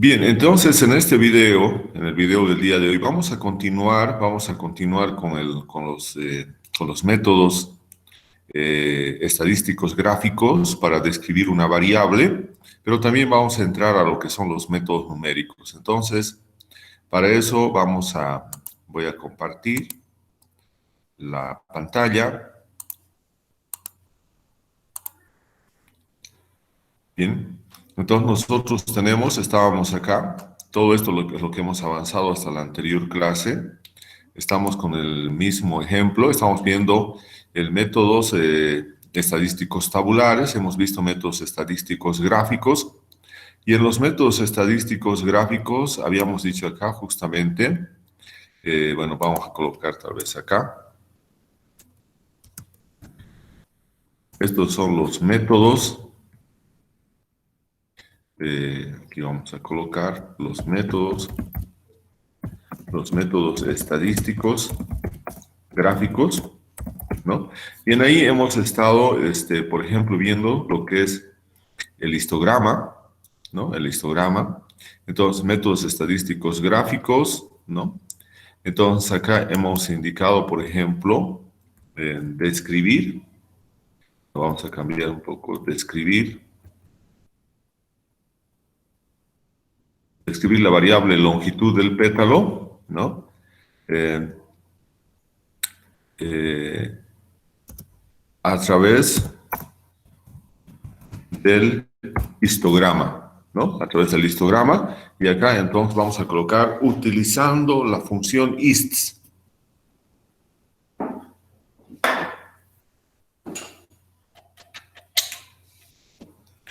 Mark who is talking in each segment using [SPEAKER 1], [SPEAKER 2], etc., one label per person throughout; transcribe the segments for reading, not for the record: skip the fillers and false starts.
[SPEAKER 1] Bien, entonces en este video, en el video del día de hoy, vamos a continuar con los métodos estadísticos gráficos para describir una variable, pero también vamos a entrar a lo que son los métodos numéricos. Entonces, para eso voy a compartir la pantalla. Bien, entonces nosotros estábamos acá, todo esto es lo que hemos avanzado hasta la anterior clase. Estamos con el mismo ejemplo, estamos viendo el métodos estadísticos tabulares, hemos visto métodos estadísticos gráficos, y en los métodos estadísticos gráficos habíamos dicho acá justamente, bueno, vamos a colocar tal vez acá. Estos son los métodos. Aquí vamos a colocar los métodos estadísticos gráficos, ¿no? Bien, ahí hemos estado, por ejemplo, viendo lo que es el histograma, ¿no? El histograma. Entonces, métodos estadísticos gráficos, ¿no? Entonces, acá hemos indicado, por ejemplo, describir. Vamos a cambiar un poco, describir la variable longitud del pétalo, ¿no? A través del histograma, ¿no? A través del histograma. Y acá entonces vamos a colocar utilizando la función ists.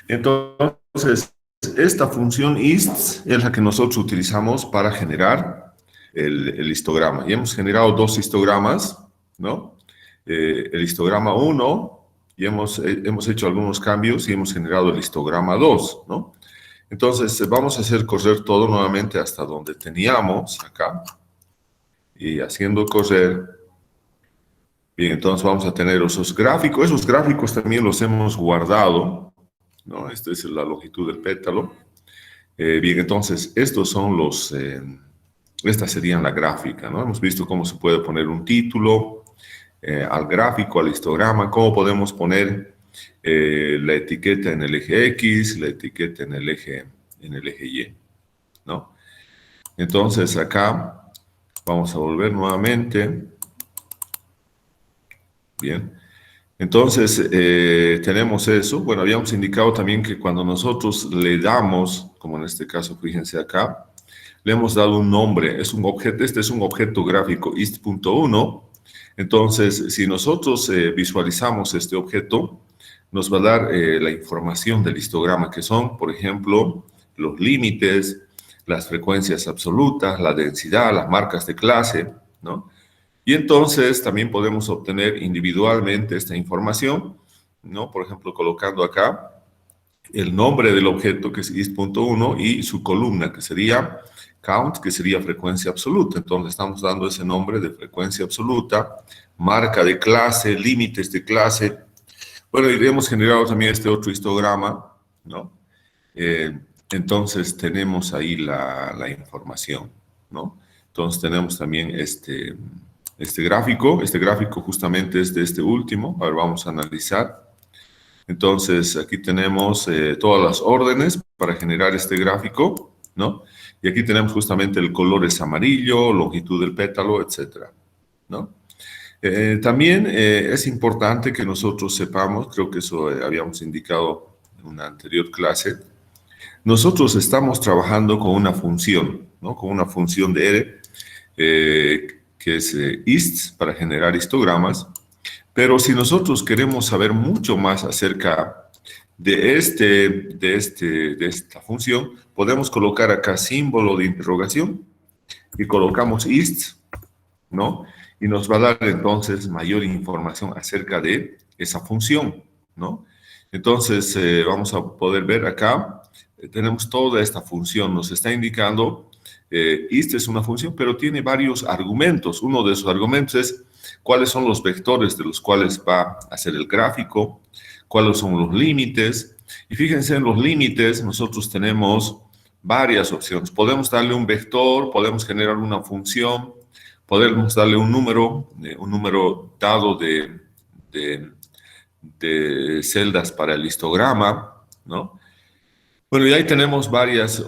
[SPEAKER 1] Entonces, esta función ists es la que nosotros utilizamos para generar el histograma. Y hemos generado dos histogramas, ¿no? El histograma 1, y hemos hecho algunos cambios y hemos generado el histograma 2, ¿no? Entonces, vamos a hacer correr todo nuevamente hasta donde teníamos acá. Y haciendo correr, bien, entonces vamos a tener esos gráficos. Esos gráficos también los hemos guardado, ¿no? Esta es la longitud del pétalo. Bien, entonces, estos son esta sería la gráfica, ¿no? Hemos visto cómo se puede poner un título al gráfico, al histograma, cómo podemos poner la etiqueta en el eje X, la etiqueta en el eje Y, ¿no? Entonces, acá vamos a volver nuevamente. Bien. Entonces, tenemos eso. Bueno, habíamos indicado también que cuando nosotros le damos, como en este caso, fíjense acá, le hemos dado un nombre. Es un objeto, este es un objeto gráfico ist.1. Entonces, si nosotros visualizamos este objeto, nos va a dar la información del histograma, que son, por ejemplo, los límites, las frecuencias absolutas, la densidad, las marcas de clase, ¿no? Y entonces también podemos obtener individualmente esta información, ¿no? Por ejemplo, colocando acá el nombre del objeto, que es ist.1, y su columna, que sería count, que sería frecuencia absoluta. Entonces estamos dando ese nombre de frecuencia absoluta, marca de clase, límites de clase. Bueno, y hemos generado también este otro histograma, ¿no? Entonces tenemos ahí la información, ¿no? Entonces tenemos también este gráfico justamente es de este último. A ver, vamos a analizar. Entonces, aquí tenemos todas las órdenes para generar este gráfico, ¿no? Y aquí tenemos justamente el color es amarillo, longitud del pétalo, etcétera, ¿no? También es importante que nosotros sepamos, creo que eso habíamos indicado en una anterior clase, nosotros estamos trabajando con una función, ¿no? Con una función de R, que es ist, para generar histogramas. Pero si nosotros queremos saber mucho más acerca de esta función, podemos colocar acá símbolo de interrogación y colocamos ist, ¿no? Y nos va a dar entonces mayor información acerca de esa función, ¿no? Entonces vamos a poder ver acá, tenemos toda esta función, nos está indicando, ist es una función, pero tiene varios argumentos. Uno de esos argumentos es cuáles son los vectores de los cuales va a hacer el gráfico, cuáles son los límites. Y fíjense, en los límites nosotros tenemos varias opciones. Podemos darle un vector, podemos generar una función, podemos darle un número dado de celdas para el histograma, ¿no? Bueno, y ahí tenemos varios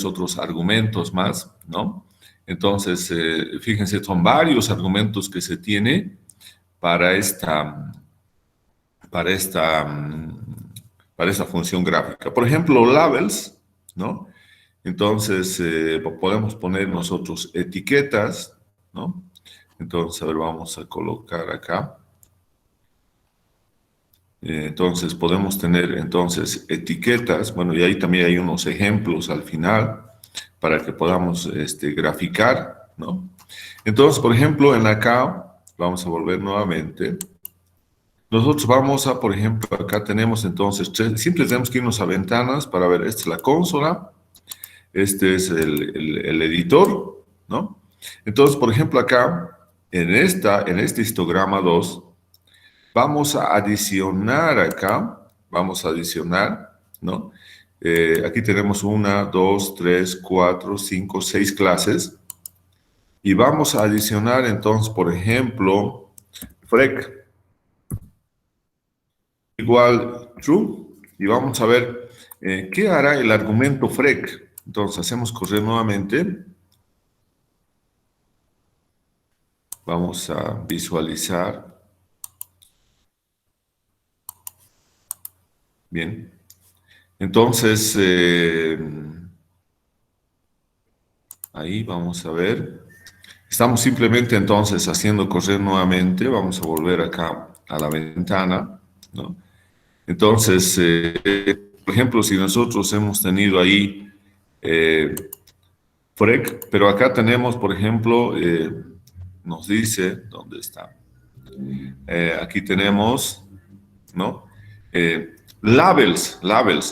[SPEAKER 1] otros argumentos más, ¿no? Entonces, fíjense, son varios argumentos que se tiene para esta, para esta, para esta función gráfica. Por ejemplo, labels, ¿no? Entonces, podemos poner nosotros etiquetas, ¿no? Entonces, a ver, vamos a colocar acá. Entonces, podemos tener entonces etiquetas, bueno, y ahí también hay unos ejemplos al final para que podamos graficar, ¿no? Entonces, por ejemplo, en acá, vamos a volver nuevamente. Nosotros vamos a, por ejemplo, acá tenemos entonces, siempre tenemos que irnos a ventanas para ver, esta es la consola, este es el editor, ¿no? Entonces, por ejemplo, acá, en este histograma 2, vamos a adicionar acá, vamos a adicionar, ¿no? Aquí tenemos 1, 2, 3, 4, 5, 6 clases. Y vamos a adicionar entonces, por ejemplo, frec igual true. Y vamos a ver qué hará el argumento frec. Entonces hacemos correr nuevamente. Vamos a visualizar. Bien. Entonces, ahí vamos a ver. Estamos simplemente entonces haciendo correr nuevamente. Vamos a volver acá a la ventana, ¿no? Entonces, por ejemplo, si nosotros hemos tenido ahí frec, pero acá tenemos, por ejemplo, nos dice, ¿dónde está? Aquí tenemos, ¿no? Labels,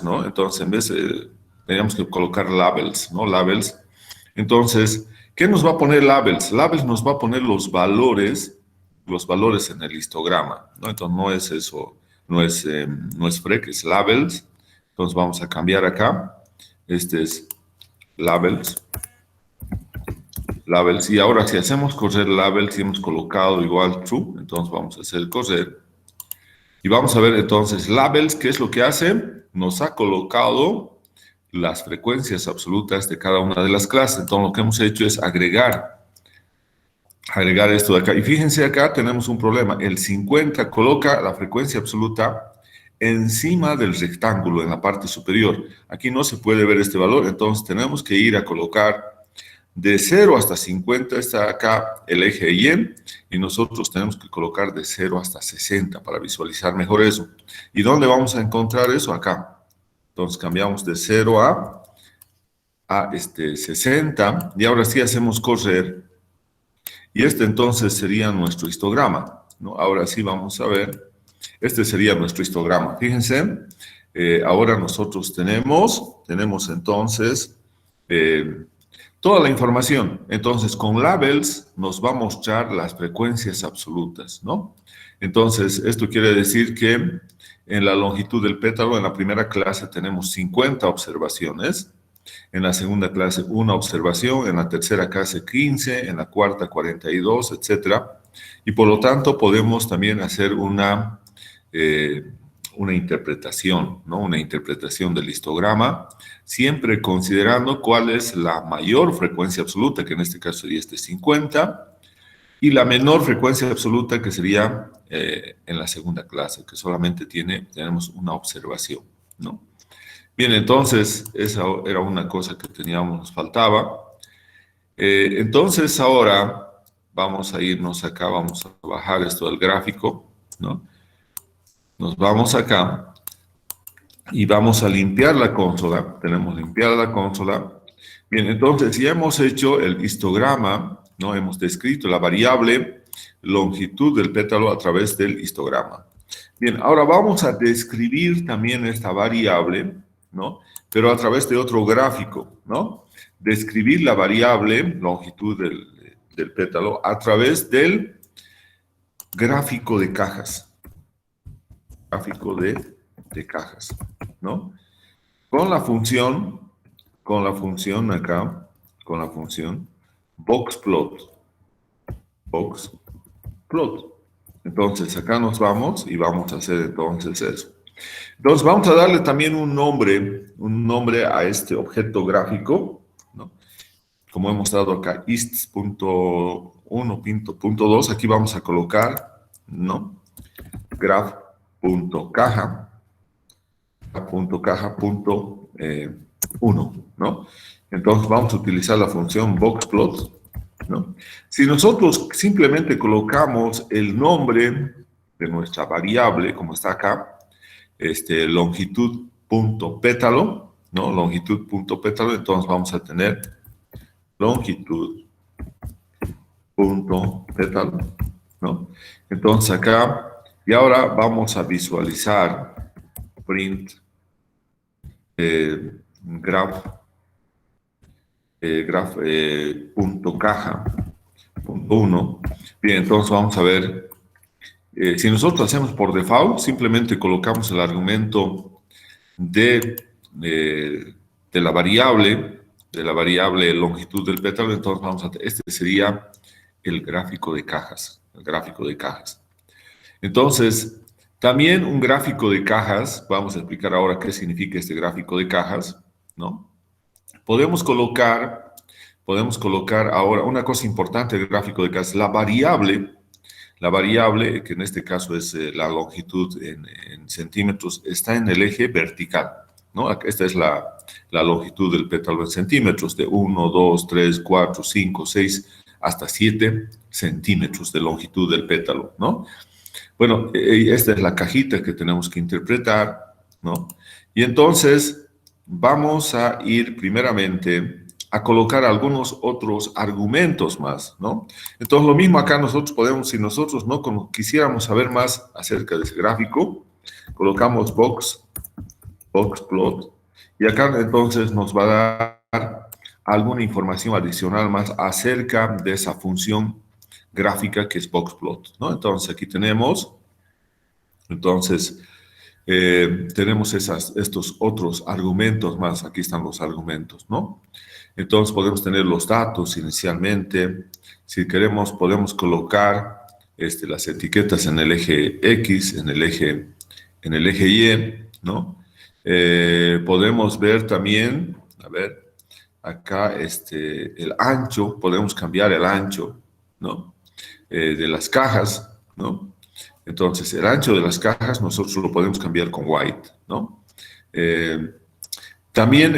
[SPEAKER 1] ¿no? Entonces, en vez de, teníamos que colocar labels, ¿no? Labels. Entonces, ¿qué nos va a poner labels? Labels nos va a poner los valores en el histograma, ¿no? Entonces, no es eso, no es frec, es labels. Entonces, vamos a cambiar acá. Este es labels. Labels. Y ahora, si hacemos correr labels y hemos colocado igual true, entonces vamos a hacer correr. Y vamos a ver entonces labels, ¿qué es lo que hace? Nos ha colocado las frecuencias absolutas de cada una de las clases. Entonces lo que hemos hecho es agregar esto de acá. Y fíjense acá tenemos un problema. El 50 coloca la frecuencia absoluta encima del rectángulo en la parte superior. Aquí no se puede ver este valor, entonces tenemos que ir a colocar de 0 hasta 50 está acá el eje Y, y nosotros tenemos que colocar de 0 hasta 60 para visualizar mejor eso. ¿Y dónde vamos a encontrar eso? Acá. Entonces cambiamos de 0 a 60, y ahora sí hacemos correr. Y este entonces sería nuestro histograma, ¿no? Ahora sí vamos a ver. Este sería nuestro histograma. Fíjense, ahora nosotros tenemos entonces toda la información. Entonces, con labels nos va a mostrar las frecuencias absolutas, ¿no? Entonces, esto quiere decir que en la longitud del pétalo, en la primera clase tenemos 50 observaciones, en la segunda clase una observación, en la tercera clase 15, en la cuarta 42, etcétera. Y por lo tanto, podemos también hacer una interpretación, ¿no? Una interpretación del histograma, siempre considerando cuál es la mayor frecuencia absoluta, que en este caso sería 50, y la menor frecuencia absoluta, que sería en la segunda clase, que solamente tenemos una observación, ¿no? Bien, entonces, esa era una cosa que nos faltaba. Entonces, ahora vamos a irnos acá, vamos a bajar esto del gráfico, ¿no? Nos vamos acá y vamos a limpiar la consola. Tenemos limpiada la consola. Bien, entonces ya hemos hecho el histograma, ¿no? Hemos descrito la variable longitud del pétalo a través del histograma. Bien, ahora vamos a describir también esta variable, ¿no? Pero a través de otro gráfico, ¿no? Describir la variable longitud del pétalo a través del gráfico de cajas. Gráfico de cajas, ¿no? con la función acá, con la función boxplot. Entonces, acá nos vamos y vamos a hacer entonces eso. Entonces, vamos a darle también un nombre a este objeto gráfico, ¿no? Como hemos dado acá, ist.1.2, aquí vamos a colocar, ¿no? graph.caja, .1, ¿no? Entonces vamos a utilizar la función boxplot, ¿no? Si nosotros simplemente colocamos el nombre de nuestra variable, como está acá, longitud.pétalo, ¿no? Longitud.pétalo, entonces vamos a tener longitud.pétalo, ¿no? Entonces acá, y ahora vamos a visualizar print punto caja punto 1. Bien, entonces vamos a ver, si nosotros hacemos por default, simplemente colocamos el argumento de la variable longitud del pétalo, entonces vamos a, este sería el gráfico de cajas, Entonces, también un gráfico de cajas, vamos a explicar ahora qué significa este gráfico de cajas, ¿no? Podemos colocar ahora una cosa importante del gráfico de cajas, la variable, que en este caso es la longitud en centímetros, está en el eje vertical, ¿no? Esta es la longitud del pétalo en centímetros, de 1, 2, 3, 4, 5, 6, hasta 7 centímetros de longitud del pétalo, ¿no? Bueno, esta es la cajita que tenemos que interpretar, ¿no? Y entonces vamos a ir primeramente a colocar algunos otros argumentos más, ¿no? Entonces, lo mismo acá nosotros podemos, si nosotros no quisiéramos saber más acerca de ese gráfico, colocamos boxplot, y acá entonces nos va a dar alguna información adicional más acerca de esa función gráfica que es boxplot, ¿no? Entonces, aquí tenemos, tenemos estos otros argumentos más, aquí están los argumentos, ¿no? Entonces podemos tener los datos inicialmente, si queremos podemos colocar las etiquetas en el eje X, en el eje Y, ¿no? Podemos ver también, a ver, acá el ancho, podemos cambiar el ancho, ¿no? De las cajas, ¿no? Entonces, el ancho de las cajas nosotros lo podemos cambiar con white, ¿no? También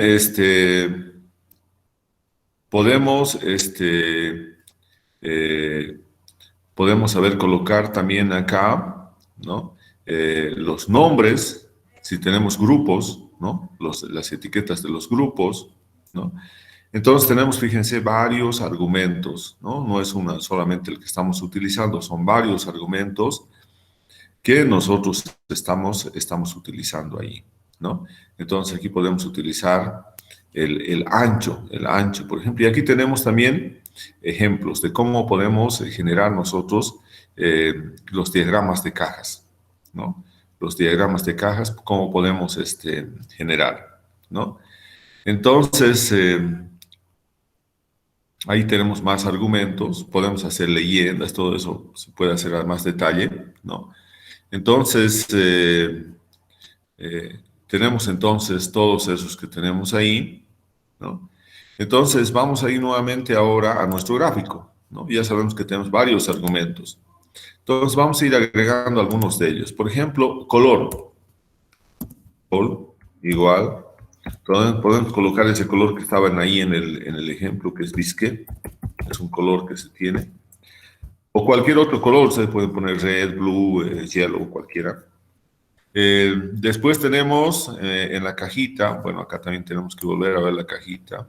[SPEAKER 1] podemos, podemos saber colocar también acá, ¿no? Los nombres, si tenemos grupos, ¿no? Las etiquetas de los grupos, ¿no? Entonces tenemos, fíjense, varios argumentos, ¿no? No es una solamente el que estamos utilizando, son varios argumentos que nosotros estamos utilizando ahí, ¿no? Entonces aquí podemos utilizar el ancho, por ejemplo. Y aquí tenemos también ejemplos de cómo podemos generar nosotros los diagramas de cajas, ¿no? Los diagramas de cajas, cómo podemos generar, ¿no? Entonces, ahí tenemos más argumentos, podemos hacer leyendas, todo eso se puede hacer a más detalle, ¿no? Entonces, tenemos entonces todos esos que tenemos ahí, ¿no? Entonces, vamos a ir nuevamente ahora a nuestro gráfico, ¿no? Ya sabemos que tenemos varios argumentos. Entonces, vamos a ir agregando algunos de ellos. Por ejemplo, color. Igual. Podemos colocar ese color que estaba ahí en el ejemplo, que es bisque. Es un color que se tiene. O cualquier otro color, ustedes pueden poner red, blue, yellow, cualquiera. Después tenemos en la cajita, bueno, acá también tenemos que volver a ver la cajita.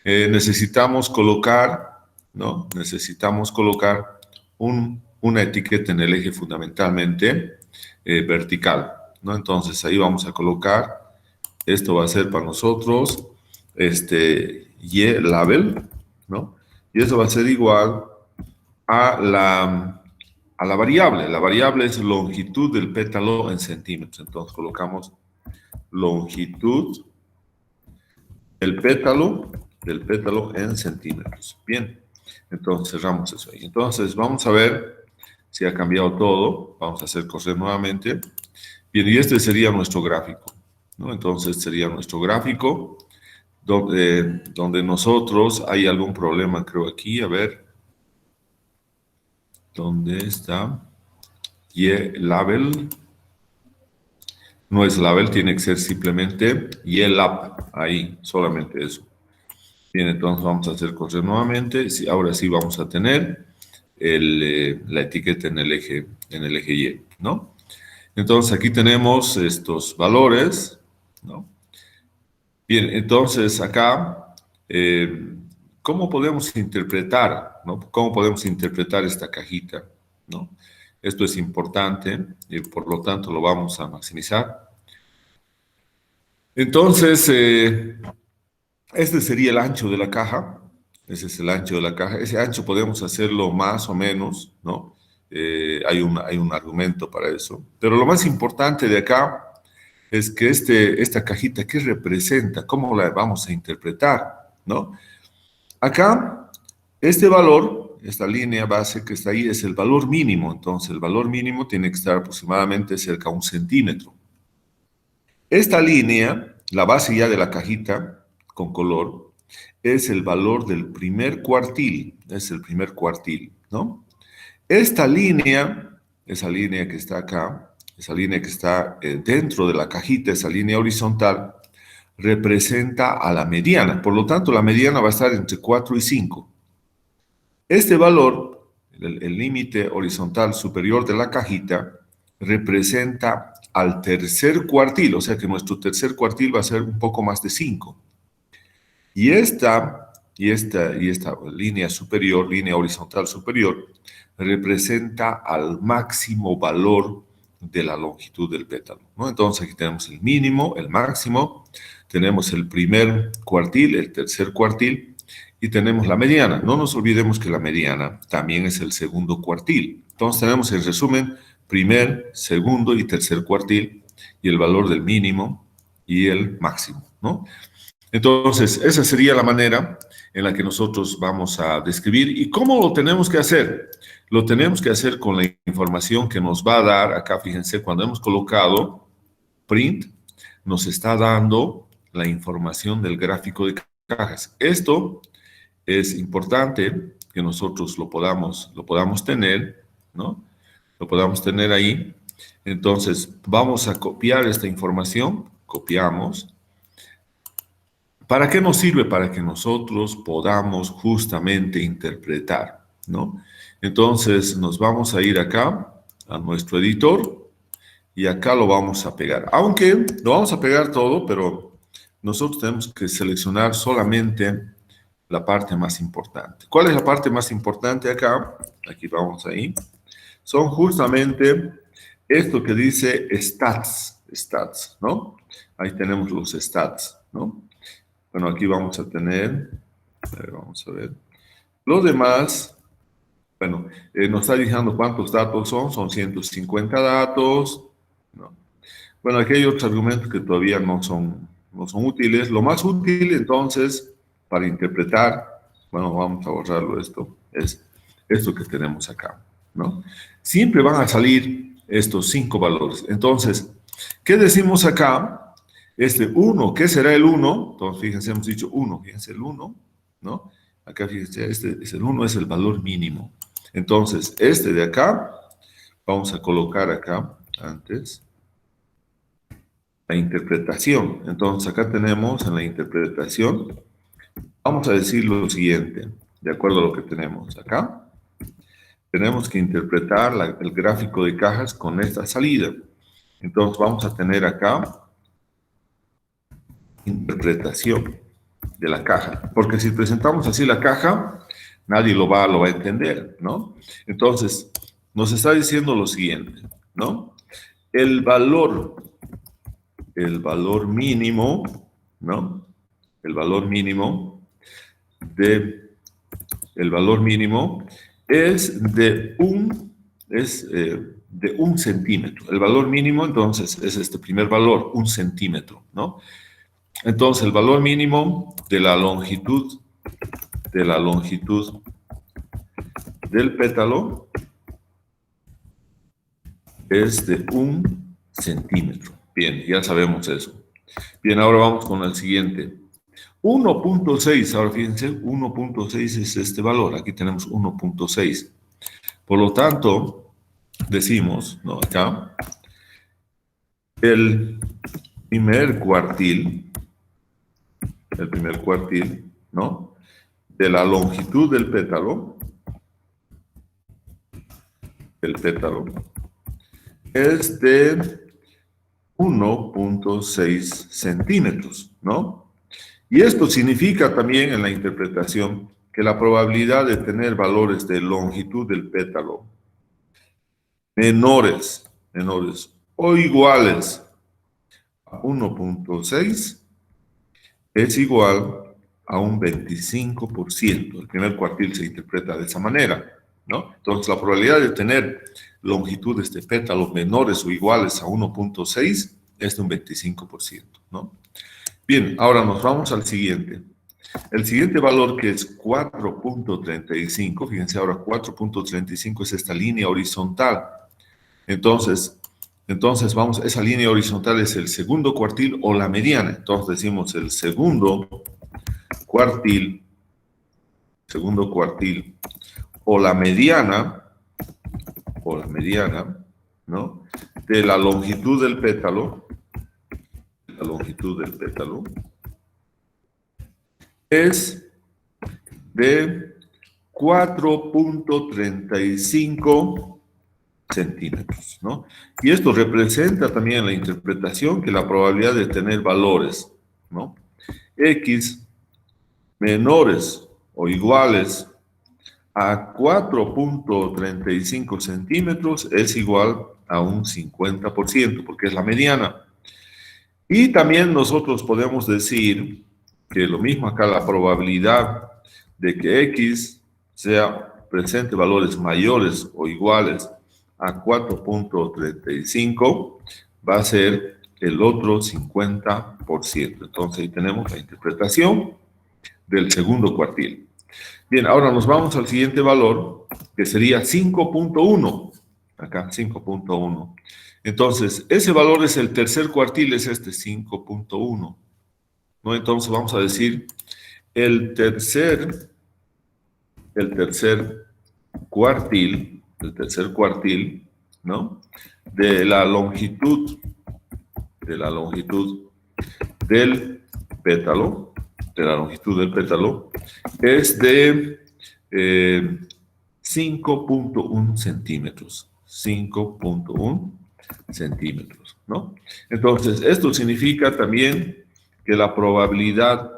[SPEAKER 1] Necesitamos colocar, ¿no? Necesitamos colocar una etiqueta en el eje fundamentalmente vertical, ¿no? Entonces ahí vamos a colocar, esto va a ser para nosotros, Y-label, ¿no? Y eso va a ser igual a la variable. La variable es longitud del pétalo en centímetros. Entonces colocamos longitud del pétalo en centímetros. Bien, entonces cerramos eso ahí. Entonces vamos a ver si ha cambiado todo. Vamos a hacer correr nuevamente. Bien, y este sería nuestro gráfico, ¿no? Entonces sería nuestro gráfico donde nosotros, hay algún problema creo aquí, a ver, ¿dónde está? Y label, no es label, tiene que ser simplemente YLab, ahí, solamente eso. Bien, entonces vamos a hacer correr nuevamente. Sí, ahora sí vamos a tener la etiqueta en el eje Y, ¿no? Entonces aquí tenemos estos valores, ¿no? Bien, entonces acá, ¿cómo podemos interpretar, ¿no? ¿Cómo podemos interpretar esta cajita, ¿no? Esto es importante y por lo tanto lo vamos a maximizar. Entonces, este sería el ancho de la caja. Ese es el ancho de la caja. Ese ancho podemos hacerlo más o menos, ¿no? Hay un argumento para eso. Pero lo más importante de acá es que esta cajita, ¿qué representa? ¿Cómo la vamos a interpretar? ¿No? Acá, este valor, esta línea base que está ahí, es el valor mínimo. Entonces, el valor mínimo tiene que estar aproximadamente cerca de 1 centímetro. Esta línea, la base ya de la cajita con color, es el valor del primer cuartil, es el primer cuartil, ¿no? Esta línea, esa línea que está acá, esa línea que está dentro de la cajita, esa línea horizontal, representa a la mediana. Por lo tanto, la mediana va a estar entre 4 y 5. Este valor, el límite horizontal superior de la cajita, representa al tercer cuartil, o sea que nuestro tercer cuartil va a ser un poco más de 5. Y esta línea superior, línea horizontal superior, representa al máximo valor de la longitud del pétalo, ¿no? Entonces aquí tenemos el mínimo, el máximo, tenemos el primer cuartil, el tercer cuartil, y tenemos la mediana. No nos olvidemos que la mediana también es el segundo cuartil. Entonces tenemos en resumen primer, segundo y tercer cuartil, y el valor del mínimo y el máximo, ¿no? Entonces, esa sería la manera en la que nosotros vamos a describir. ¿Y cómo lo tenemos que hacer? Lo tenemos que hacer con la información que nos va a dar, acá fíjense, cuando hemos colocado print, nos está dando la información del gráfico de cajas. Esto es importante que nosotros lo podamos tener, ¿no? Lo podamos tener ahí. Entonces, vamos a copiar esta información, copiamos. ¿Para qué nos sirve? Para que nosotros podamos justamente interpretar, ¿no? Entonces nos vamos a ir acá a nuestro editor y acá lo vamos a pegar. Aunque lo vamos a pegar todo, pero nosotros tenemos que seleccionar solamente la parte más importante. ¿Cuál es la parte más importante acá? Aquí vamos ahí. Son justamente esto que dice stats, ¿no? Ahí tenemos los stats, ¿no? Bueno, aquí vamos a tener, vamos a ver, los demás, bueno, nos está diciendo cuántos datos son 150 datos, ¿no? Bueno, aquí hay otros argumentos que todavía no son útiles. Lo más útil, entonces, para interpretar, bueno, vamos a borrarlo esto, es esto que tenemos acá, ¿no? Siempre van a salir estos 5 valores. Entonces, ¿qué decimos acá? Este 1, ¿qué será el 1? Entonces, fíjense, hemos dicho 1, fíjense el 1, ¿no? Acá, fíjense, este es el 1, es el valor mínimo. Entonces, este de acá, vamos a colocar acá, antes, la interpretación. Entonces, acá tenemos en la interpretación, vamos a decir lo siguiente, de acuerdo a lo que tenemos acá. Tenemos que interpretar el gráfico de cajas con esta salida. Entonces, vamos a tener acá interpretación de la caja, porque si presentamos así la caja, nadie lo va a entender, ¿no? Entonces, nos está diciendo lo siguiente, ¿no? El valor mínimo, ¿no? El valor mínimo es de un centímetro. El valor mínimo, entonces, es este primer valor, 1 centímetro, ¿no? Entonces, el valor mínimo de la longitud del pétalo es de 1 centímetro. Bien, ya sabemos eso. Bien, ahora vamos con el siguiente. 1.6, ahora fíjense, 1.6 es este valor. Aquí tenemos 1.6. Por lo tanto, decimos, ¿no? Acá, el primer cuartil, ¿no? De la longitud del pétalo, es de 1.6 centímetros, ¿no? Y esto significa también en la interpretación que la probabilidad de tener valores de longitud del pétalo menores o iguales a 1.6 es igual a un 25%. El primer cuartil se interpreta de esa manera, ¿no? Entonces, la probabilidad de tener longitudes de pétalo menores o iguales a 1.6 es de un 25%, ¿no? Bien, ahora nos vamos al siguiente. El siguiente valor, que es 4.35, fíjense ahora, 4.35 es esta línea horizontal. Entonces vamos, esa línea horizontal es el segundo cuartil o la mediana. Entonces decimos el segundo cuartil o la mediana, ¿no? De la longitud del pétalo, es de 4.35 centímetros, ¿no? Y esto representa también la interpretación que la probabilidad de tener valores, ¿no? X menores o iguales a 4.35 centímetros es igual a un 50%, porque es la mediana. Y también nosotros podemos decir que lo mismo acá, la probabilidad de que X presente valores mayores o iguales a 4.35 va a ser el otro 50%. Entonces ahí tenemos la interpretación del segundo cuartil. Bien, ahora nos vamos al siguiente valor, que sería 5.1. Acá, 5.1. Entonces, ese valor es el tercer cuartil, es este 5.1. ¿No? Entonces vamos a decir el tercer cuartil, ¿no? De la longitud del pétalo, es de 5.1 centímetros. 5.1 centímetros, ¿no? Entonces, esto significa también que la probabilidad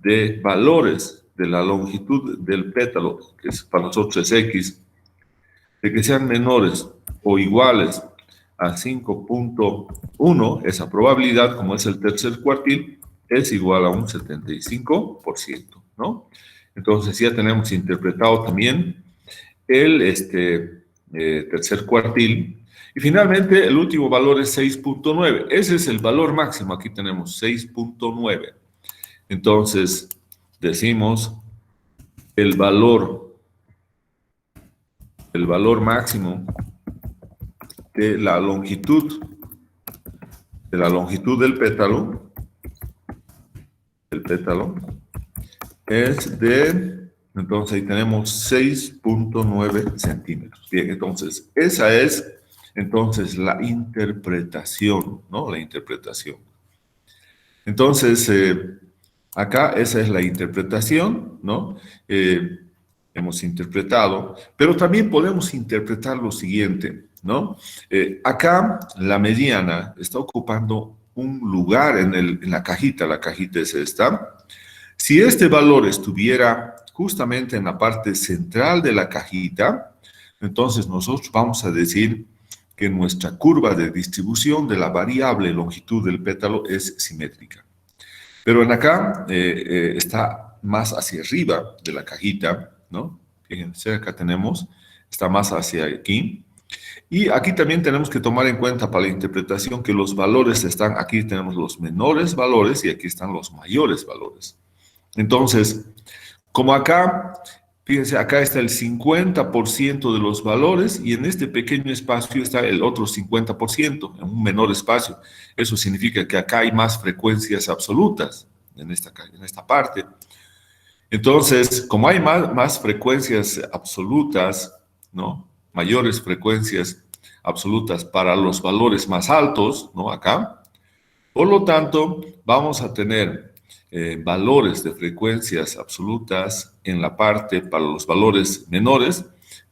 [SPEAKER 1] de valores de la longitud del pétalo, que para nosotros es X, de que sean menores o iguales a 5.1, esa probabilidad, como es el tercer cuartil, es igual a un 75%, ¿no? Entonces ya tenemos interpretado también el tercer cuartil. Y finalmente el último valor es 6.9. Ese es el valor máximo. Aquí tenemos 6.9. Entonces decimos el valor máximo de la longitud del pétalo es de, entonces ahí tenemos 6.9 centímetros. Bien, entonces esa es entonces la interpretación, ¿no? La interpretación. Entonces, acá esa es la interpretación, ¿no? Hemos interpretado, pero también podemos interpretar lo siguiente, ¿no? Acá la mediana está ocupando un lugar en la cajita es esta. Si este valor estuviera justamente en la parte central de la cajita, entonces nosotros vamos a decir que nuestra curva de distribución de la variable longitud del pétalo es simétrica. Pero en acá está más hacia arriba de la cajita, ¿no? Fíjense, acá tenemos, está más hacia aquí. Y aquí también tenemos que tomar en cuenta para la interpretación que los valores están, aquí tenemos los menores valores y aquí están los mayores valores. Entonces, como acá, fíjense, acá está el 50% de los valores y en este pequeño espacio está el otro 50%, en un menor espacio. Eso significa que acá hay más frecuencias absolutas en esta parte. Entonces, como hay más frecuencias absolutas, ¿no? Mayores frecuencias absolutas para los valores más altos, ¿no? Acá. Por lo tanto, vamos a tener valores de frecuencias absolutas en la parte para los valores menores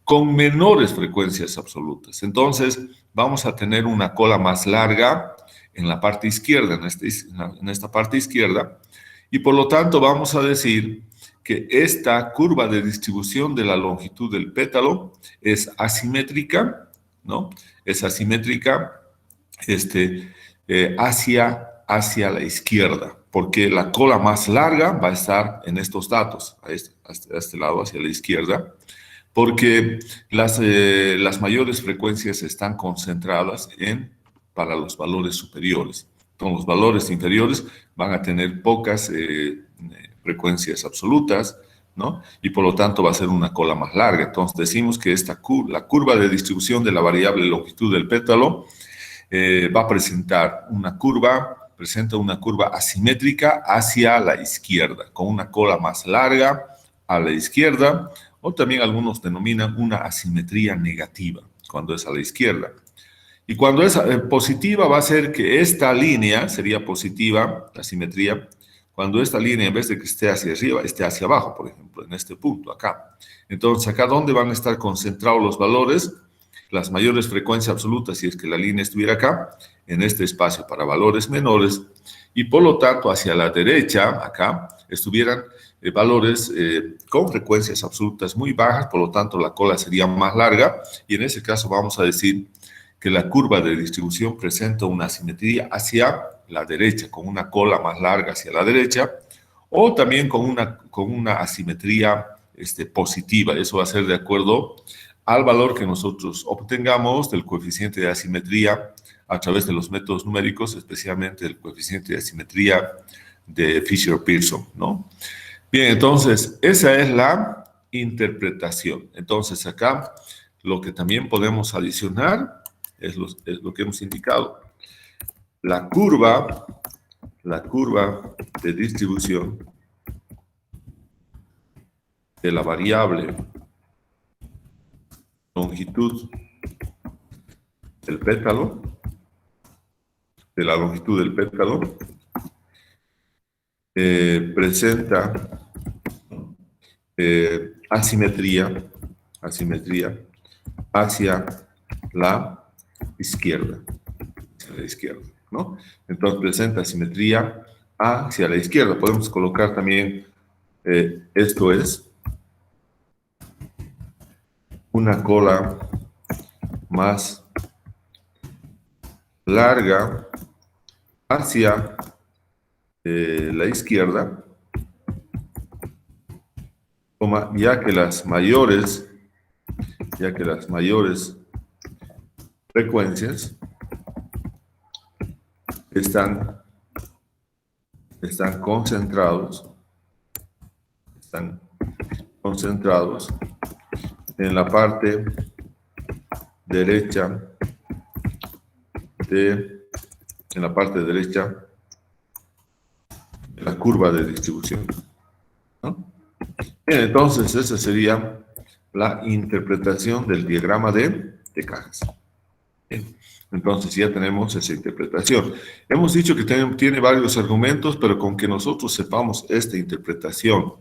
[SPEAKER 1] con menores frecuencias absolutas. Entonces, vamos a tener una cola más larga en la parte izquierda, en esta parte izquierda, y por lo tanto vamos a decir que esta curva de distribución de la longitud del pétalo es asimétrica, ¿no? Es asimétrica hacia la izquierda, porque la cola más larga va a estar en estos datos, a este lado, hacia la izquierda, porque las mayores frecuencias están concentradas para los valores superiores. Entonces, los valores inferiores van a tener pocas frecuencias absolutas, ¿no? Y por lo tanto va a ser una cola más larga. Entonces, decimos que la curva de distribución de la variable longitud del pétalo va a presenta una curva asimétrica hacia la izquierda, con una cola más larga a la izquierda, o también algunos denominan una asimetría negativa, cuando es a la izquierda. Y cuando es positiva va a ser que esta línea sería positiva, la simetría, cuando esta línea en vez de que esté hacia arriba, esté hacia abajo, por ejemplo, en este punto, acá. Entonces, acá donde van a estar concentrados los valores, las mayores frecuencias absolutas, si es que la línea estuviera acá, en este espacio para valores menores, y por lo tanto hacia la derecha, acá, estuvieran valores con frecuencias absolutas muy bajas, por lo tanto la cola sería más larga, y en ese caso vamos a decir que la curva de distribución presenta una asimetría hacia la derecha, con una cola más larga hacia la derecha, o también con una asimetría positiva. Eso va a ser de acuerdo al valor que nosotros obtengamos del coeficiente de asimetría a través de los métodos numéricos, especialmente el coeficiente de asimetría de Fisher-Pearson, ¿no? Bien, entonces, esa es la interpretación. Entonces, acá lo que también podemos adicionar es lo que hemos indicado. La curva de distribución de la variable longitud del pétalo, de la longitud del pétalo, presenta asimetría hacia la izquierda, ¿no? Entonces presenta asimetría hacia la izquierda. Podemos colocar también, esto es una cola más larga hacia la izquierda, ya que las mayores frecuencias están concentrados en la parte derecha de la curva de distribución, ¿no? Bien, entonces esa sería la interpretación del diagrama de cajas. Bien, entonces ya tenemos esa interpretación. Hemos dicho que tiene varios argumentos, pero con que nosotros sepamos esta interpretación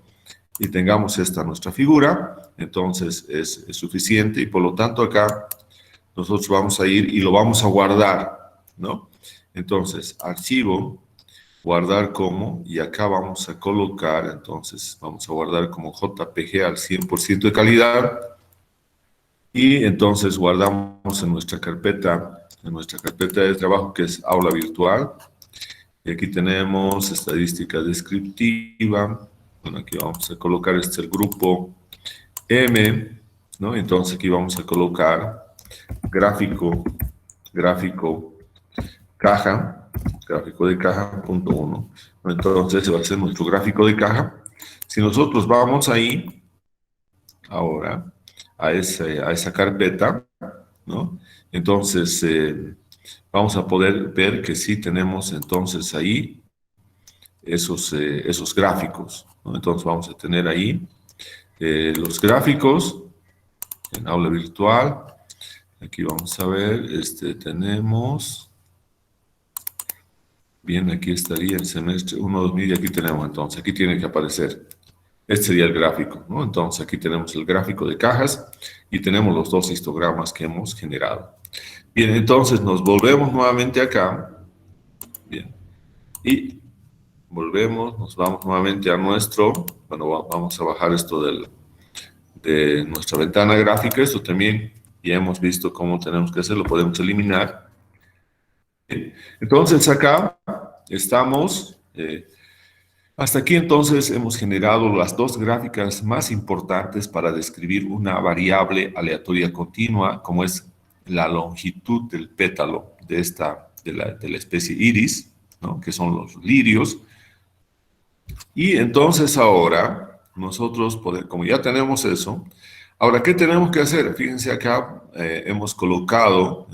[SPEAKER 1] y tengamos esta nuestra figura, entonces es suficiente, y por lo tanto acá nosotros vamos a ir y lo vamos a guardar, ¿no? Entonces, archivo, guardar como, y acá vamos a colocar, entonces vamos a guardar como JPG al 100% de calidad, y entonces guardamos en nuestra carpeta de trabajo, que es aula virtual, y aquí tenemos estadística descriptiva. Bueno, aquí vamos a colocar el grupo M, ¿no? Entonces aquí vamos a colocar gráfico caja, gráfico de caja, punto 1. Entonces, ese va a ser nuestro gráfico de caja. Si nosotros vamos ahí, ahora, a esa carpeta, ¿no? Entonces, vamos a poder ver que sí tenemos entonces ahí esos gráficos, ¿no? Entonces, vamos a tener ahí los gráficos en aula virtual. Aquí vamos a ver, tenemos... Bien, aquí estaría el semestre 1-2000 y aquí tenemos, entonces, aquí tiene que aparecer. Este sería el gráfico, ¿no? Entonces, aquí tenemos el gráfico de cajas y tenemos los dos histogramas que hemos generado. Bien, entonces nos volvemos nuevamente acá. Bien, y volvemos, nos vamos nuevamente a bueno, vamos a bajar esto de nuestra ventana gráfica. Esto también ya hemos visto cómo tenemos que hacerlo, podemos eliminar. Bien, entonces acá estamos, hasta aquí entonces hemos generado las dos gráficas más importantes para describir una variable aleatoria continua, como es la longitud del pétalo de la especie iris, ¿no? Que son los lirios. Y entonces ahora, nosotros, como ya tenemos eso, ahora, ¿qué tenemos que hacer? Fíjense acá, hemos colocado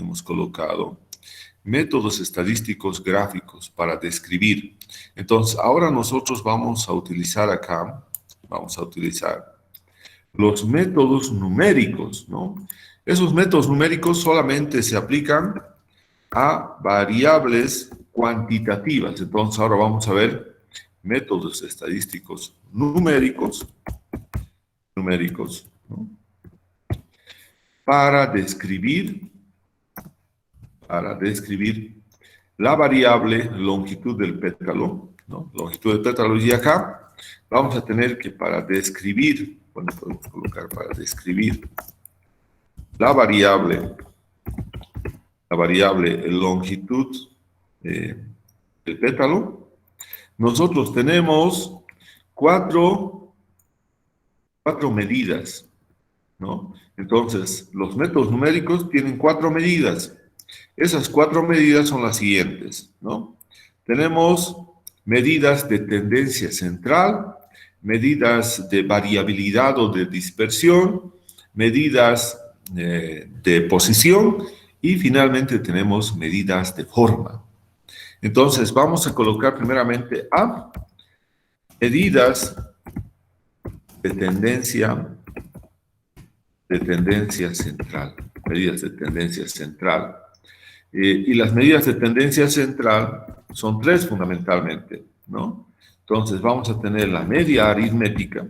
[SPEAKER 1] métodos estadísticos gráficos para describir. Entonces, ahora nosotros vamos a utilizar acá, los métodos numéricos, ¿no? Esos métodos numéricos solamente se aplican a variables cuantitativas. Entonces, ahora vamos a ver métodos estadísticos numéricos, ¿no? Para describir la variable longitud del pétalo, ¿no? Longitud del pétalo. Y acá vamos a tener que para describir, bueno, podemos colocar para describir la variable longitud del pétalo, nosotros tenemos cuatro medidas, ¿no? Entonces, los métodos numéricos tienen 4 medidas. Esas 4 medidas son las siguientes, ¿no? Tenemos medidas de tendencia central, medidas de variabilidad o de dispersión, medidas de posición y finalmente tenemos medidas de forma. Entonces, vamos a colocar primeramente a medidas de tendencia central, medidas de tendencia central. Y las medidas de tendencia central son 3 fundamentalmente, ¿no? Entonces vamos a tener la media aritmética,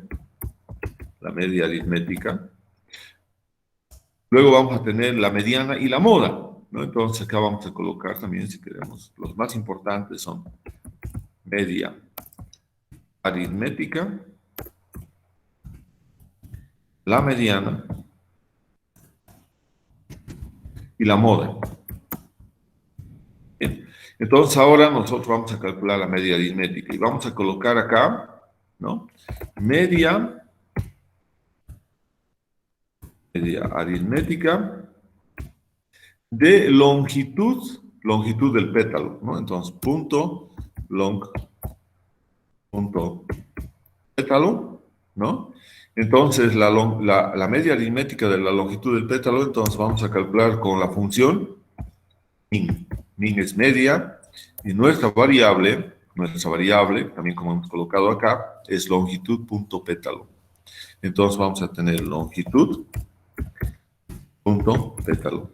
[SPEAKER 1] luego vamos a tener la mediana y la moda, ¿no? Entonces acá vamos a colocar también, si queremos, los más importantes son media aritmética, la mediana y la moda. Bien. Entonces ahora nosotros vamos a calcular la media aritmética y vamos a colocar acá, ¿no? Media aritmética de longitud del pétalo, ¿no? Entonces, punto pétalo, ¿no? Entonces, la media aritmética de la longitud del pétalo, entonces vamos a calcular con la función min. Min es media, y nuestra variable, también como hemos colocado acá, es longitud.pétalo. Entonces vamos a tener longitud.pétalo,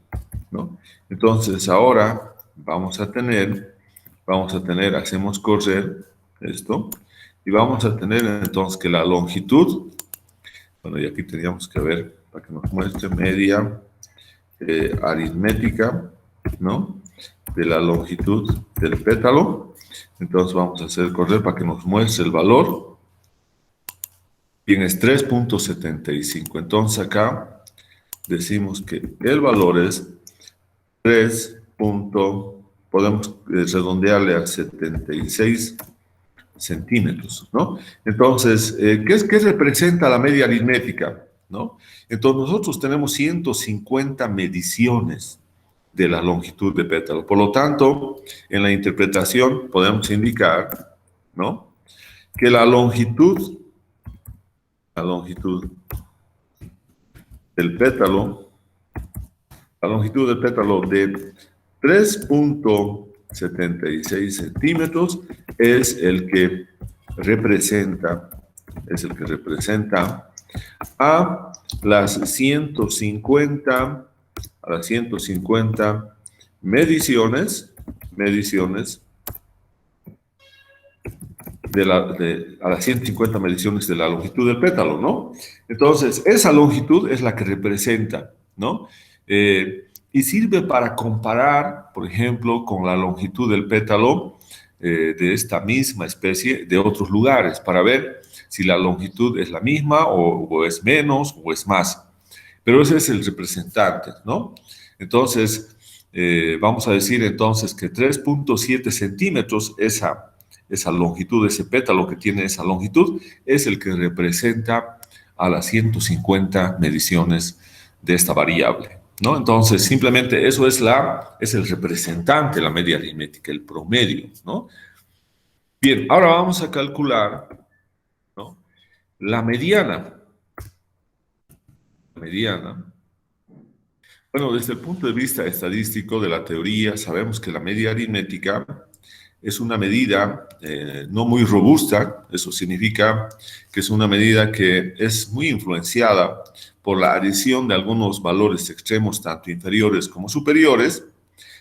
[SPEAKER 1] ¿no? Entonces ahora vamos a tener, hacemos correr esto, y vamos a tener entonces que la longitud, bueno, y aquí teníamos que ver, para que nos muestre media aritmética, ¿no? De la longitud del pétalo. Entonces vamos a hacer correr para que nos muestre el valor. Bien, es 3.75. Entonces acá decimos que el valor es 3. Podemos redondearle a 76 centímetros, ¿no? Entonces, ¿qué representa la media aritmética? ¿no? Entonces nosotros tenemos 150 mediciones de la longitud de pétalo. Por lo tanto, en la interpretación podemos indicar, ¿no?, que la longitud del pétalo, de 3.76 centímetros es el que representa a las 150 mediciones a las 150 mediciones de la longitud del pétalo, ¿no? Entonces, esa longitud es la que representa, ¿no? Y sirve para comparar, por ejemplo, con la longitud del pétalo de esta misma especie de otros lugares, para ver si la longitud es la misma o es menos o es más. Pero ese es el representante, ¿no? Entonces, vamos a decir entonces que 3.7 centímetros, esa longitud, ese pétalo que tiene esa longitud, es el que representa a las 150 mediciones de esta variable, ¿no? Entonces, simplemente eso es el representante, la media aritmética, el promedio, ¿no? Bien, ahora vamos a calcular, ¿no?, la mediana. Bueno, desde el punto de vista estadístico de la teoría, sabemos que la media aritmética es una medida no muy robusta. Eso significa que es una medida que es muy influenciada por la adición de algunos valores extremos, tanto inferiores como superiores.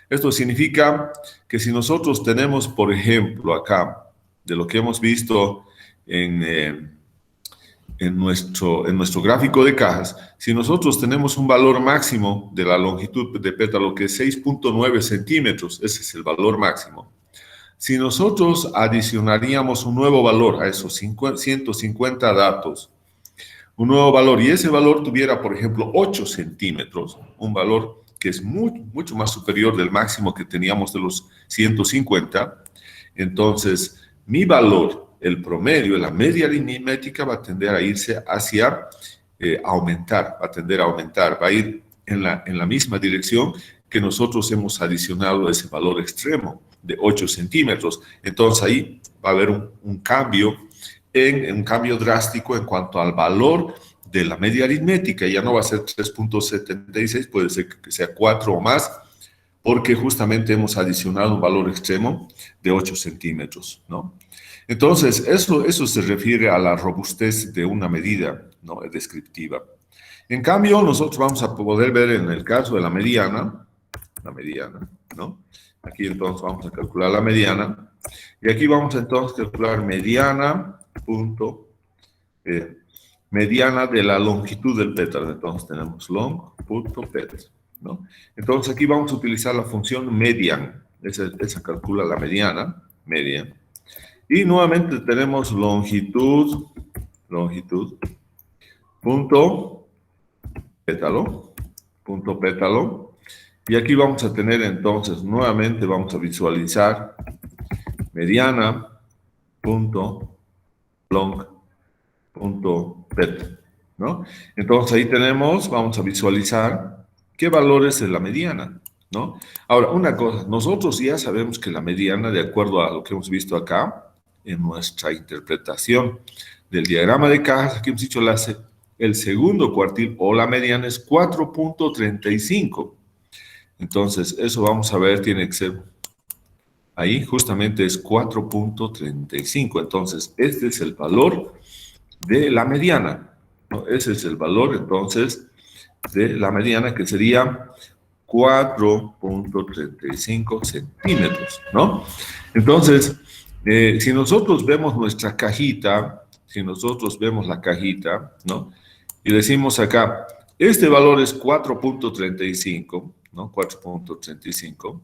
[SPEAKER 1] Esto significa que si nosotros tenemos, por ejemplo, acá, de lo que hemos visto en nuestro gráfico de cajas, si nosotros tenemos un valor máximo de la longitud de pétalo que es 6.9 centímetros, ese es el valor máximo. Si nosotros adicionaríamos un nuevo valor a esos 150 datos, un nuevo valor, y ese valor tuviera, por ejemplo, 8 centímetros, un valor que es mucho más superior del máximo que teníamos de los 150, entonces mi valor, el promedio, la media aritmética, va a tender a irse hacia aumentar, va a tender a aumentar, va a ir en la misma dirección que nosotros hemos adicionado ese valor extremo de 8 centímetros. Entonces ahí va a haber un cambio, un cambio drástico en cuanto al valor de la media aritmética. Ya no va a ser 3.76, puede ser que sea 4 o más, porque justamente hemos adicionado un valor extremo de 8 centímetros, ¿no? Entonces, eso se refiere a la robustez de una medida, ¿no?, descriptiva. En cambio, nosotros vamos a poder ver en el caso de la mediana, ¿no? Aquí entonces vamos a calcular la mediana, y aquí vamos entonces a calcular mediana de la longitud del pétalo. Entonces tenemos long.pétalo, ¿no? Entonces aquí vamos a utilizar la función median, esa calcula la mediana, median. Y nuevamente tenemos longitud, punto pétalo. Y aquí vamos a tener entonces, nuevamente vamos a visualizar mediana, long.pétalo, ¿no? Entonces ahí tenemos, vamos a visualizar qué valores es la mediana, ¿no? Ahora, una cosa, nosotros ya sabemos que la mediana, de acuerdo a lo que hemos visto acá, en nuestra interpretación del diagrama de cajas, aquí hemos dicho el segundo cuartil o la mediana es 4.35. Entonces, eso vamos a ver, tiene que ser, ahí justamente es 4.35. Entonces, este es el valor de la mediana, ¿no? Ese es el valor, entonces, de la mediana, que sería 4.35 centímetros, ¿no? Entonces, si nosotros vemos nuestra cajita, ¿no?, y decimos acá, este valor es 4.35, ¿no? 4.35.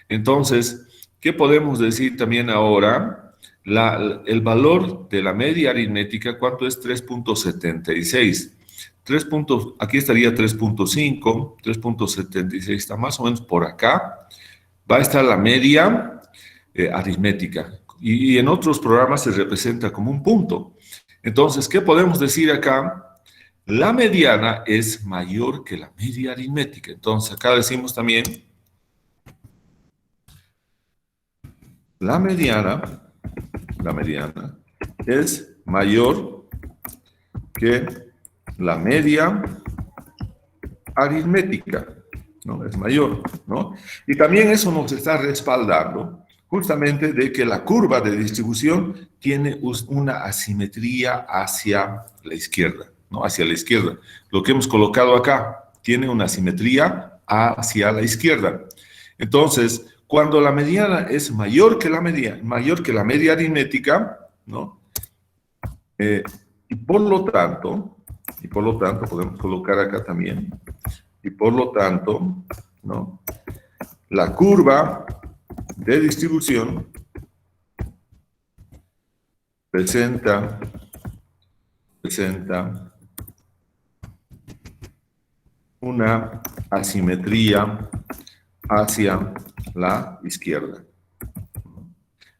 [SPEAKER 1] Entonces, ¿qué podemos decir también ahora? El valor de la media aritmética, ¿cuánto es? 3.76. Aquí estaría 3.5, 3.76, está más o menos por acá. Va a estar la media aritmética. Y en otros programas se representa como un punto. Entonces, ¿qué podemos decir acá? la mediana es mayor que la media aritmética. Entonces, acá decimos también, la mediana es mayor que la media aritmética, ¿no? Es mayor, ¿no? Y también eso nos está respaldando justamente de que la curva de distribución tiene una asimetría hacia la izquierda, ¿no? Hacia la izquierda. Lo que hemos colocado acá tiene una asimetría hacia la izquierda. Entonces, cuando la mediana es mayor que la media aritmética, ¿no? Y por lo tanto, podemos colocar acá también, y por lo tanto, ¿no? La curva de distribución presenta una asimetría hacia la izquierda.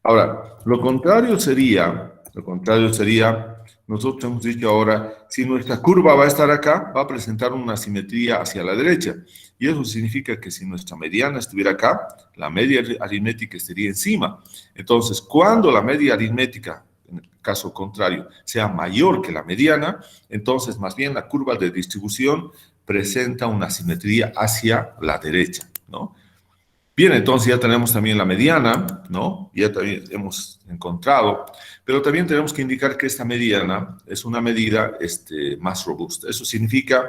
[SPEAKER 1] Ahora, lo contrario sería, nosotros hemos dicho ahora, si nuestra curva va a estar acá, va a presentar una asimetría hacia la derecha. Y eso significa que si nuestra mediana estuviera acá, la media aritmética estaría encima. Entonces, cuando la media aritmética, en el caso contrario, sea mayor que la mediana, entonces más bien la curva de distribución presenta una asimetría hacia la derecha, ¿no? Bien, entonces ya tenemos también la mediana, ¿no? Ya también hemos encontrado, pero también tenemos que indicar que esta mediana es una medida más robusta. Eso significa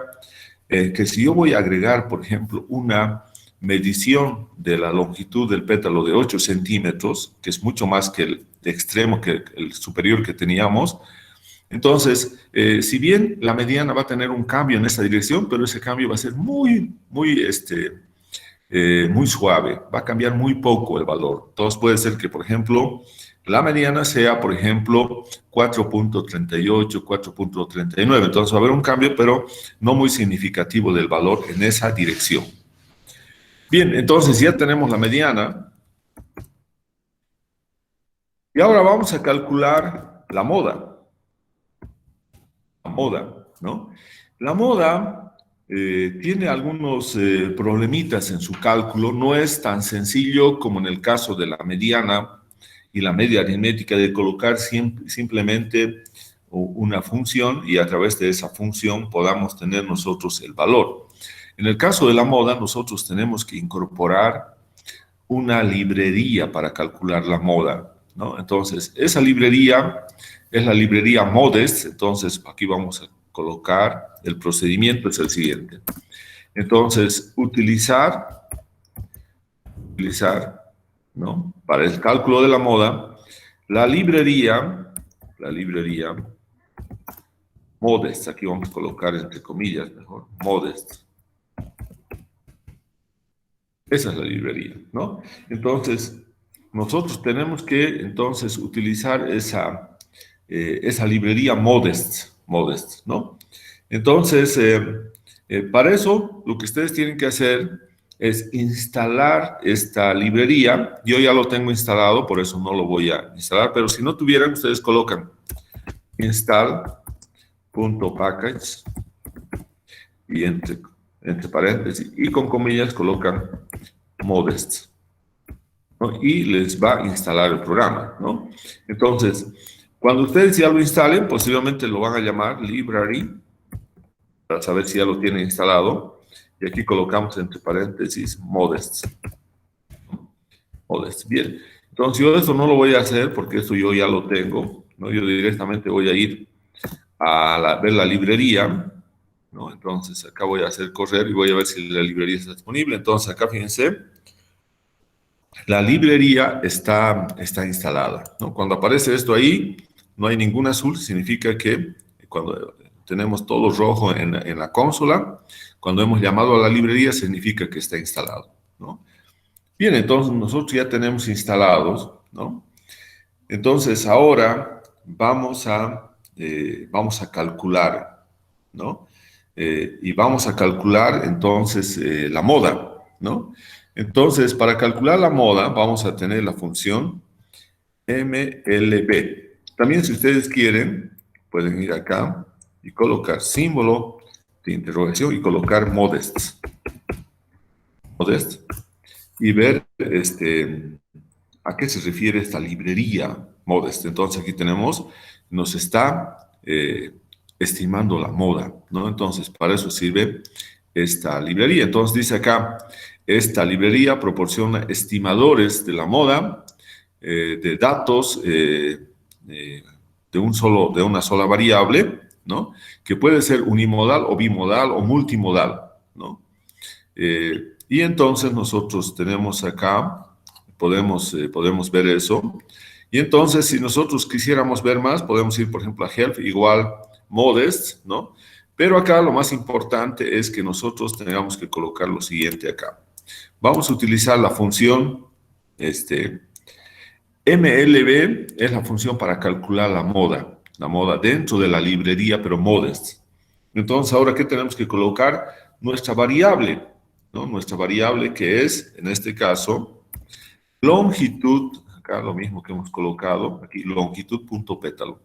[SPEAKER 1] que si yo voy a agregar, por ejemplo, una medición de la longitud del pétalo de 8 centímetros, que es mucho más que el extremo, que el superior que teníamos, entonces, si bien la mediana va a tener un cambio en esa dirección, pero ese cambio va a ser muy suave, va a cambiar muy poco el valor. Entonces puede ser que, por ejemplo, la mediana sea, por ejemplo, 4.38, 4.39. Entonces va a haber un cambio, pero no muy significativo del valor en esa dirección. Bien, entonces ya tenemos la mediana. Y ahora vamos a calcular la moda. La moda, ¿no? La moda tiene algunos problemitas en su cálculo. No es tan sencillo como en el caso de la mediana y la media aritmética de colocar simplemente una función y a través de esa función podamos tener nosotros el valor. En el caso de la moda, nosotros tenemos que incorporar una librería para calcular la moda, ¿no? Entonces, esa librería es la librería Modest. Entonces, aquí vamos a colocar, el procedimiento es el siguiente. Entonces, utilizar, ¿no? Para el cálculo de la moda, la librería Modest, aquí vamos a colocar entre comillas mejor, Modest. Esa es la librería, ¿no? Entonces, nosotros tenemos que entonces utilizar esa librería Modest, ¿no? Entonces, para eso, lo que ustedes tienen que hacer es instalar esta librería. Yo ya lo tengo instalado, por eso no lo voy a instalar, pero si no tuvieran, ustedes colocan install.package y entre paréntesis y con comillas colocan Modest, ¿no? Y les va a instalar el programa, ¿no? Entonces, cuando ustedes ya lo instalen, posiblemente lo van a llamar library, para saber si ya lo tienen instalado. Y aquí colocamos entre paréntesis Modest. Modest, bien. Entonces yo eso no lo voy a hacer porque esto yo ya lo tengo, ¿no? Yo directamente voy a ir a ver la librería, ¿no? Entonces acá voy a hacer correr y voy a ver si la librería está disponible. Entonces acá fíjense, la librería está instalada, ¿no? Cuando aparece esto ahí, no hay ningún azul, significa que cuando tenemos todo rojo en la consola, cuando hemos llamado a la librería, significa que está instalado, ¿no? Bien, entonces nosotros ya tenemos instalados, ¿no? Entonces ahora vamos a calcular, ¿no? Y vamos a calcular entonces la moda, ¿no? Entonces, para calcular la moda, vamos a tener la función MLB. También, si ustedes quieren, pueden ir acá y colocar símbolo de interrogación y colocar modest. Modest. Y ver a qué se refiere esta librería modest. Entonces aquí tenemos, nos está estimando la moda, ¿no? Entonces para eso sirve esta librería. Entonces dice acá, esta librería proporciona estimadores de la moda, de datos de una sola variable, ¿no? Que puede ser unimodal o bimodal o multimodal, ¿no? Y entonces nosotros tenemos acá, podemos ver eso. Y entonces si nosotros quisiéramos ver más, podemos ir, por ejemplo, a health igual modest, ¿no? Pero acá lo más importante es que nosotros tengamos que colocar lo siguiente acá. Vamos a utilizar la función, MLB es la función para calcular la moda dentro de la librería, pero modest. Entonces, ahora, ¿qué tenemos que colocar? Nuestra variable, ¿no? Nuestra variable que es, en este caso, longitud, acá lo mismo que hemos colocado, aquí longitud.pétalo.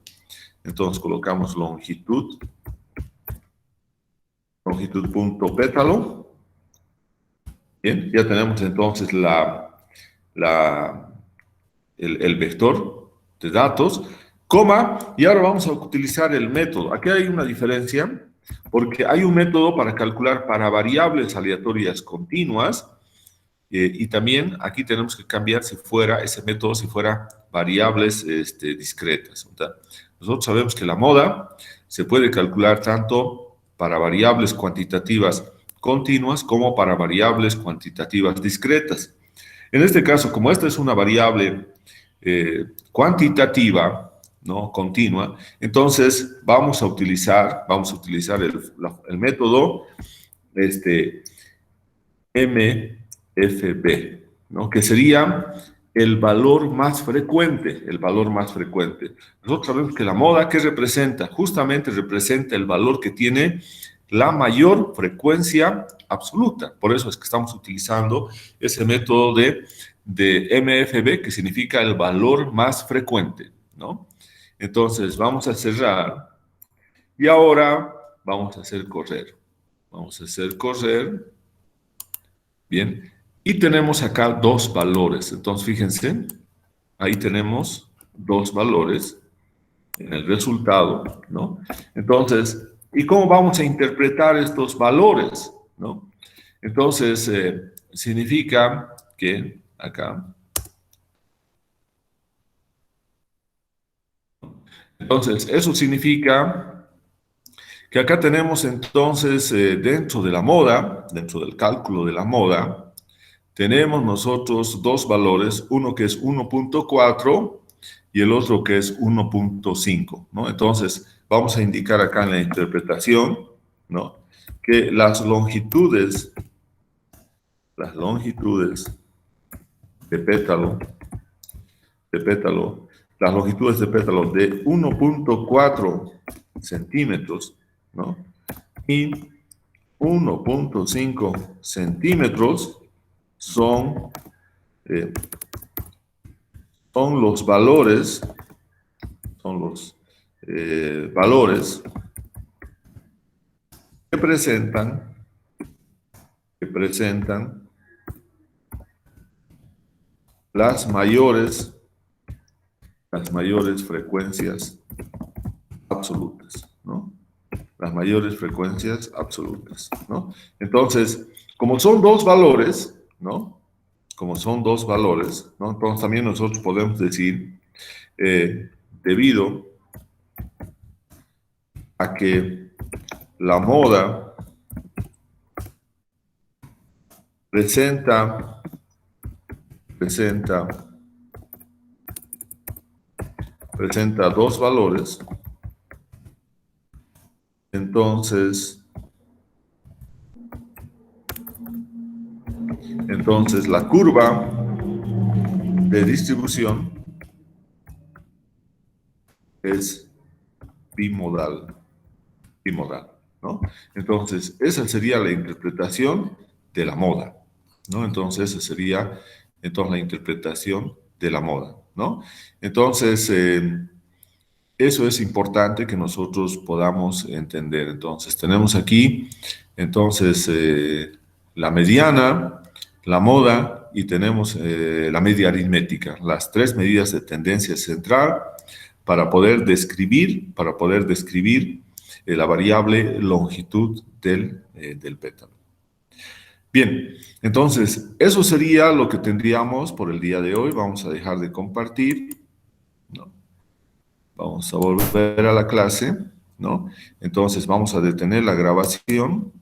[SPEAKER 1] Entonces, colocamos longitud.pétalo. Bien, ya tenemos entonces el vector de datos, coma, y ahora vamos a utilizar el método. Aquí hay una diferencia, porque hay un método para calcular para variables aleatorias continuas, y también aquí tenemos que cambiar si fuera ese método, si fuera variables discretas. Nosotros sabemos que la moda se puede calcular tanto para variables cuantitativas continuas como para variables cuantitativas discretas. En este caso, como esta es una variable cuantitativa, ¿no? Continua, entonces vamos a utilizar el método MFB, ¿no? Que sería el valor más frecuente, Nosotros sabemos que la moda, ¿qué representa? Justamente representa el valor que tiene la mayor frecuencia absoluta. Por eso es que estamos utilizando ese método de MFB, que significa el valor más frecuente, ¿no? Entonces, vamos a cerrar y ahora vamos a hacer correr. Bien, y tenemos acá dos valores. Entonces, fíjense, ahí tenemos dos valores en el resultado, ¿no? Entonces, ¿y cómo vamos a interpretar estos valores, no? Entonces, significa que acá, entonces, eso significa que acá tenemos entonces dentro de la moda, dentro del cálculo de la moda, tenemos nosotros dos valores, uno que es 1.4 y el otro que es 1.5, ¿no? Entonces, vamos a indicar acá en la interpretación, ¿no? Que las longitudes de pétalo, las longitudes de pétalo de 1.4 centímetros, ¿no? Y 1.5 centímetros son los valores, que presentan las mayores frecuencias absolutas, ¿no? Las mayores frecuencias absolutas, ¿no? Entonces, como son dos valores, ¿no? Entonces también nosotros podemos decir, debido a que la moda presenta dos valores, entonces la curva de distribución es bimodal, ¿no? Entonces, esa sería la interpretación de la moda, ¿no? Entonces, esa sería la interpretación de la moda, ¿no? Entonces, Eso es importante que nosotros podamos entender. Entonces, tenemos aquí, entonces, la mediana, la moda y tenemos la media aritmética, las tres medidas de tendencia central para poder describir la variable longitud del pétalo. Bien, entonces, eso sería lo que tendríamos por el día de hoy. Vamos a dejar de compartir, ¿no? Vamos a volver a la clase, ¿no? Entonces, vamos a detener la grabación.